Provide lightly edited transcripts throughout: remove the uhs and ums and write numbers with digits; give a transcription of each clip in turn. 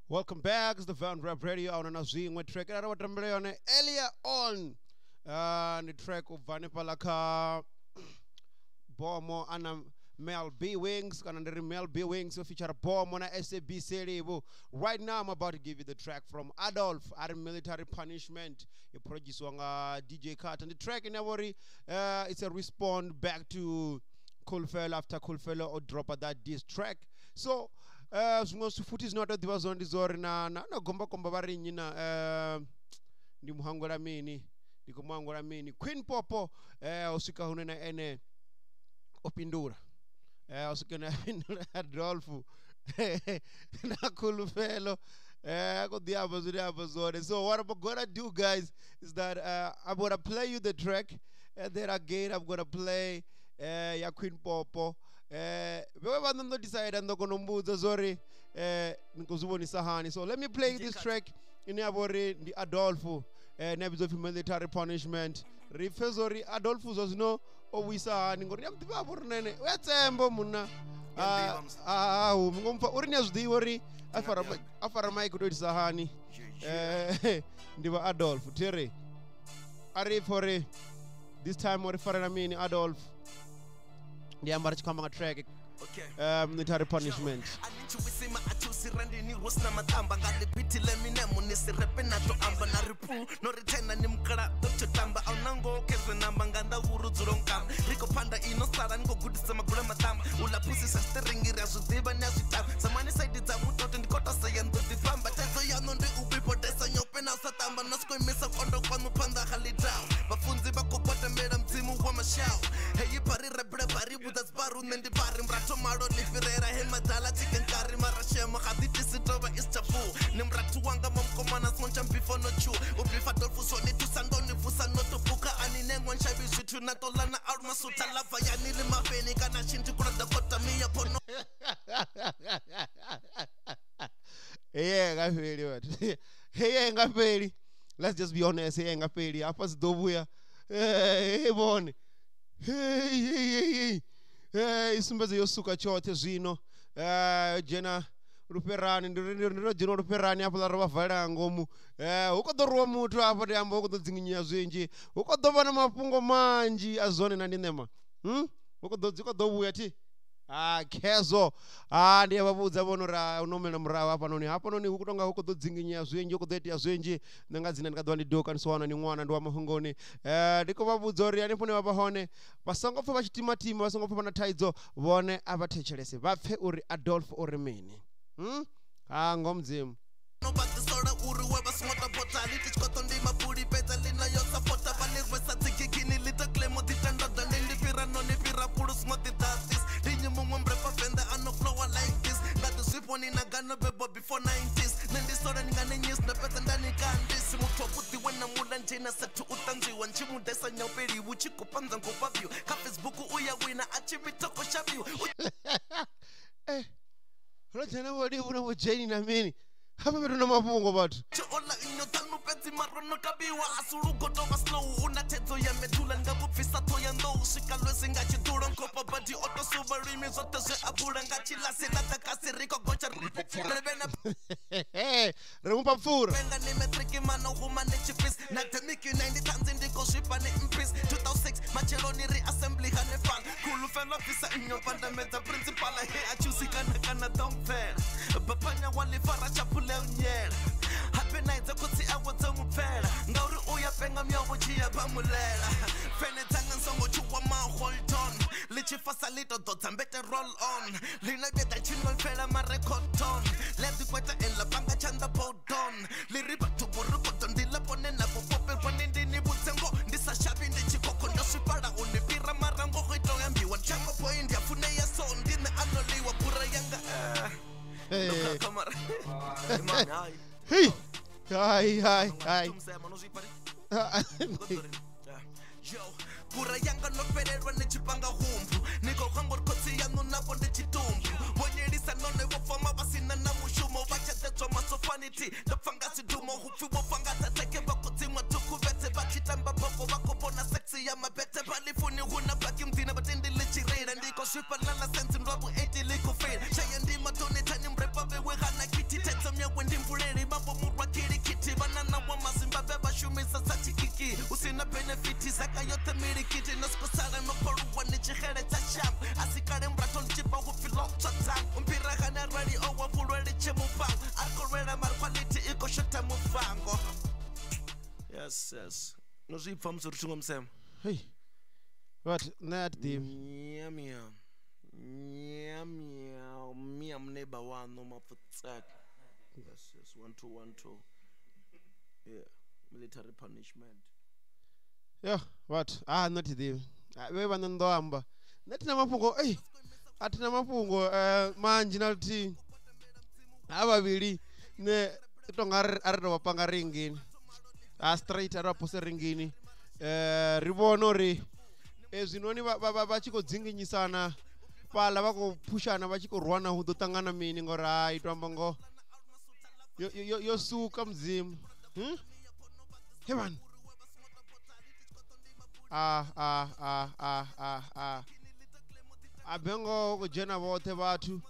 Welcome back. It's the Van Rap Radio. I want to see what track I want to play on earlier on. The track of Vanipalaka Bomo and Mel B Wings. And the Mel B Wings feature Bomo on SAB series. Right now, I'm about to give you the track from Adolf, Armed Military Punishment. You produce on DJ Cut. And the track in every it's a response back to Coolfelo after Coolfelo or drop of that diss track. So, futhi not at the was on the zori na gomba komba bari nyina ndi muhango la mini ndiko muhango la mini Queen Popo usika hunena ene opindura usika na Adolf na Coolfelo go diabo zori. So what I'm gonna do, guys, is that I'm gonna play you the track, and then again I'm gonna play ya Queen Popo. We decide and sorry sahani. So let me play this track in the Adolf episode of military punishment. Refesori Adolf was no owisa ngori yamtiba nene wetembo muna ngomfa urinya zdiwori afara mic do sahani ndiba Adolf tere ari for this time or for Adolf. The Ambarch coming a track, military punishment. Let's just be honest. Hey, ngapeli. Apas dobuya. Hey, bon. Hey. Isumbaze yosuka chote zino. Jena ruperani ndiro jeno ruperani apo la roba vala ngomu. Ukodorwa mutu apo de ambo ukodzinginya zwenji. Ukodobana mapungo manji azone nandinema. Ukodobuya ti. Kezo ndiye vabudza vonora unomena murawa apa noni ukutonga ukodzinginya zwenji ukodeti zwenji nanga dzina ndikadwa ndidoka niswana ni mwana ndi wa mahongoni ndiko vabudza uri ani pone vapahone vasongopfa vachitima vasongopfa pana taidzo vone avatechelese vapfe uri Adolf uri mini ngomdzimu in a gun before 90s. Then this sort of news the better than you can. This Mutoputi when I'm Mulantina set to Utanzi when Chimu Desa Nyoperi, which you could panda go above you. Kaffe's book, Uya winner, Achibitoko Shabu. Eh, Rajana, what do you know with Jane and me? How about no more about? Chola in your Tanu Petty Marono Kabiwa, Asuru got over slow, Unateto Yametul and Gabu Fisato Yando, Shikalos and Gachiduran Copa, but the auto Subarim is what to say Apurangachi Lasina Casirico Gocha. Hey, Rumpa Fur. When the name of Tricky Man, no woman, Chipis, not to make you 90 tons in the Koship and in peace. 2006, Macheloni reassembly Hanefan, Coolfelo officer in your fundamental principal. I hear at Chusika don't fair. Bapanya Wali Farachapul. Happy nights, I could see I was on fair. Now the Oya Pengamia Wachia Bamulela. Fenetang and Songo Chuama hold on. Litchi Fasalito dot and better roll on. Lina get that chin will fell my record ton. Left the quarter in La Banga Chanda Bodon. Liriba to Burukoton, the Lapon and Lapo Popper, one in the Nibutango. This a shop in the Chico Condoshipara on the Pira Marango, and be one chamber point. Yafunea son didn't annually Wapurayanga. Hey, hi. Yo, Kurayanga no Pedro and Chipanga Humbu. Nico Hangor Kotiano Napon de Chitumbu. When you listen on the form of Basina Namushumo, Vacha de Thomas of Vanity, the Fangasi Dumo, who Fubo Fangata take a Bakotima to Kubete, Bachitamba Boko Bakopona Sexy, Yama Bete, Balifuni, Huna Vacuum Dinner, but in the Litchi Raid and Nico Shipper Lana Sense and Rabu 80 Lico Fail. Chayandi Matoni Tanim Republic with Hana Kitty Tetsam, when Yes. No see from so to Sam. Hey. What? Not the. Meow. Me, I'm neighbor one, no more for that. Yes. 1212. Yeah. Military punishment. Yeah, what? Not the. We were on the amber. Not Namapungo. Hey. At Namapungo, marginality. Ababili. Ne. Tongar Ardo Pangaringin. Straight Araposa Ringini. Ribonori. Ezinoni bachiko dzingi sana pala bako pushana bachiko rwana hudo tangana mini ngora itwambango yo suka mzimu heban abengo ko jena bote batu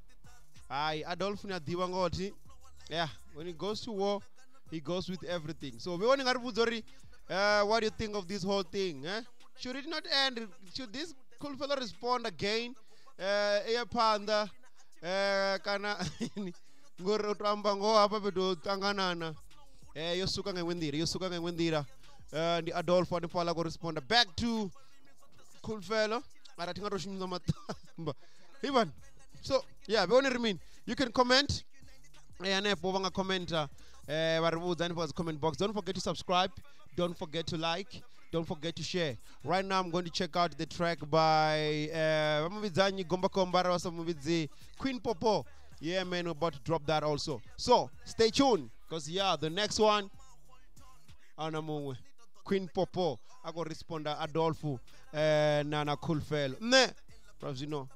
Adolf na diwa ngoti yeah when he goes to war he goes with everything so we want ngari what do you think of this whole thing should it not end? Should this coolfelo respond again? Panda, kana ngoro trambango apa bedo tanganana. Yosuka ngwendira. The Adolf and Pala go respond back to coolfelo. Aratinga roshimza matamba. Even so, yeah, we only remain. You can comment. And if you want to comment, comment box. Don't forget to subscribe. Don't forget to like. Don't forget to share. Right now, I'm going to check out the track by Queen Popo. Yeah, man, we're about to drop that also. So, stay tuned. Because, yeah, the next one, Queen Popo. I go respond to Adolfo, Nana Coolfelo. Ne, you know,